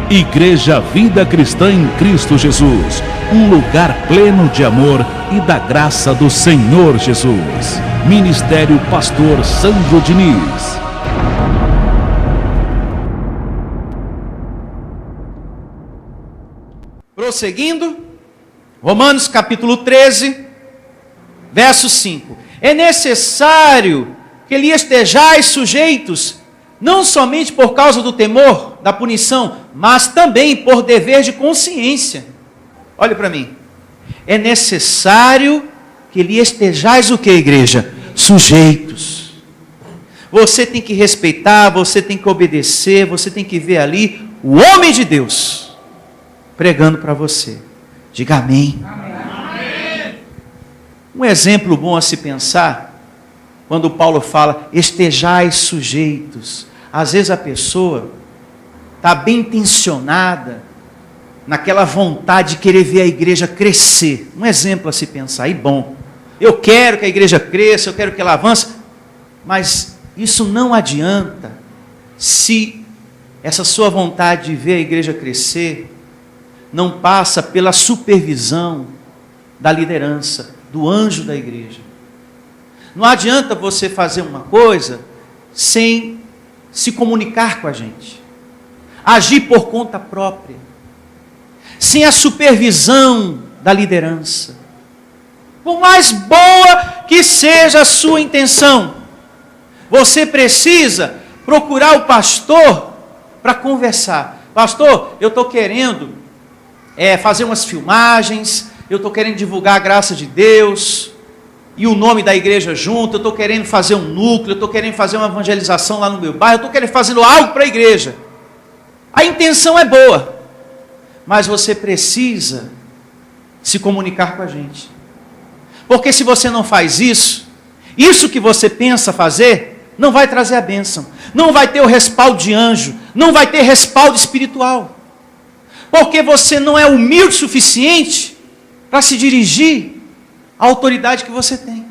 Igreja Vida Cristã em Cristo Jesus, um lugar pleno de amor e da graça do Senhor Jesus. Ministério Pastor Sandro Diniz. Prosseguindo, Romanos capítulo 13, verso 5. É necessário que lhe estejais sujeitos, não somente por causa do temor da punição, mas também por dever de consciência. Olhe para mim. É necessário que lhe estejais o que, igreja? Sujeitos. Você tem que respeitar, você tem que obedecer, você tem que ver ali o homem de Deus pregando para você. Diga amém. Amém. Um exemplo bom a se pensar, quando Paulo fala, estejais sujeitos. Às vezes a pessoa está bem intencionada, naquela vontade de querer ver a igreja crescer. Um exemplo a se pensar, e bom. Eu quero que a igreja cresça, eu quero que ela avance, mas isso não adianta se essa sua vontade de ver a igreja crescer não passa pela supervisão da liderança, do anjo da igreja. Não adianta você fazer uma coisa sem se comunicar com a gente, agir por conta própria, sem a supervisão da liderança. Por mais boa que seja a sua intenção, você precisa procurar o pastor para conversar. Pastor, eu estou querendo fazer umas filmagens, eu estou querendo divulgar a graça de Deus e o nome da igreja junto, eu estou querendo fazer um núcleo, eu estou querendo fazer uma evangelização lá no meu bairro, eu estou querendo fazer algo para a igreja. A intenção é boa, mas você precisa se comunicar com a gente. Porque se você não faz isso que você pensa fazer, não vai trazer a bênção, não vai ter o respaldo de anjo, não vai ter respaldo espiritual. Porque você não é humilde o suficiente para se dirigir à autoridade que você tem,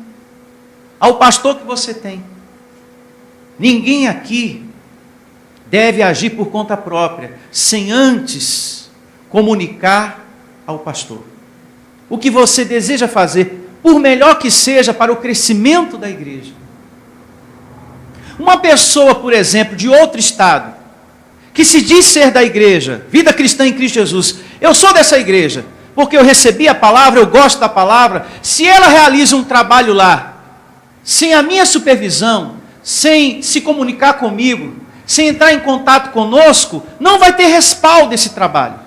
ao pastor que você tem. Ninguém aqui deve agir por conta própria, sem antes comunicar ao pastor o que você deseja fazer, por melhor que seja para o crescimento da igreja. Uma pessoa, por exemplo, de outro estado, que se diz ser da igreja, Vida Cristã em Cristo Jesus, eu sou dessa igreja, porque eu recebi a palavra, eu gosto da palavra. Se ela realiza um trabalho lá, sem a minha supervisão, sem se comunicar comigo, sem entrar em contato conosco, não vai ter respaldo desse trabalho.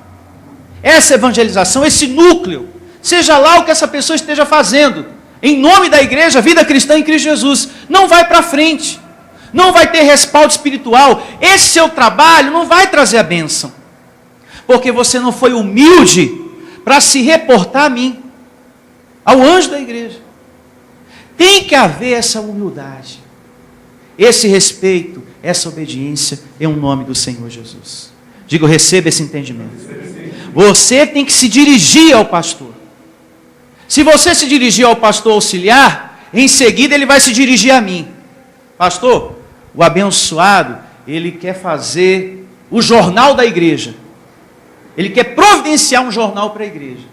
Essa evangelização, esse núcleo, seja lá o que essa pessoa esteja fazendo, em nome da igreja, Vida Cristã em Cristo Jesus, não vai para frente, não vai ter respaldo espiritual. Esse seu trabalho não vai trazer a bênção, porque você não foi humilde para se reportar a mim, ao anjo da igreja. Tem que haver essa humildade, esse respeito, essa obediência em nome do Senhor Jesus. Digo, receba esse entendimento. Você tem que se dirigir ao pastor. Se você se dirigir ao pastor auxiliar, em seguida ele vai se dirigir a mim. Pastor, o abençoado, ele quer fazer o jornal da igreja. Ele quer providenciar um jornal para a igreja.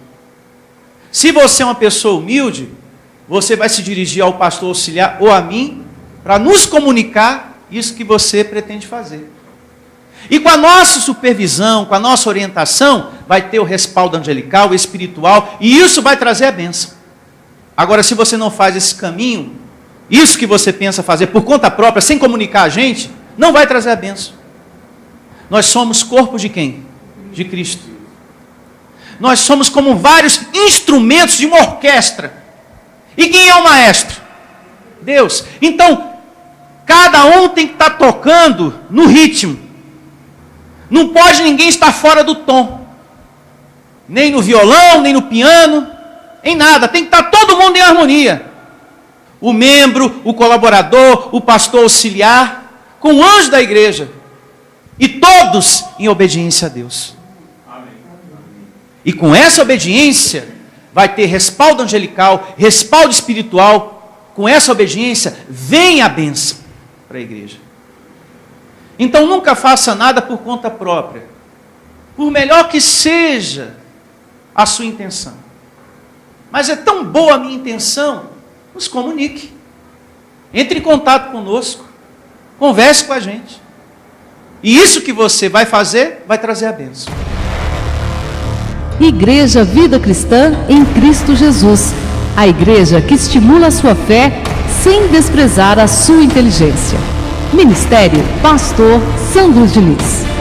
Se você é uma pessoa humilde, você vai se dirigir ao pastor auxiliar ou a mim, para nos comunicar isso que você pretende fazer. E com a nossa supervisão, com a nossa orientação, vai ter o respaldo angelical, espiritual, e isso vai trazer a bênção. Agora, se você não faz esse caminho, isso que você pensa fazer por conta própria, sem comunicar a gente, não vai trazer a bênção. Nós somos corpo de quem? De Cristo. Nós somos como vários instrumentos de uma orquestra. E quem é o maestro? Deus. Então, cada um tem que estar tocando no ritmo. Não pode ninguém estar fora do tom. Nem no violão, nem no piano, em nada. Tem que estar todo mundo em harmonia. O membro, o colaborador, o pastor auxiliar, com o anjo da igreja. E todos em obediência a Deus. E com essa obediência, vai ter respaldo angelical, respaldo espiritual. Com essa obediência, vem a bênção para a igreja. Então nunca faça nada por conta própria. por melhor que seja a sua intenção. Mas é tão boa a minha intenção, nos comunique. Entre em contato conosco, converse com a gente. E isso que você vai fazer, vai trazer a bênção. Igreja Vida Cristã em Cristo Jesus. A igreja que estimula a sua fé sem desprezar a sua inteligência. Ministério Pastor Sandro Diniz.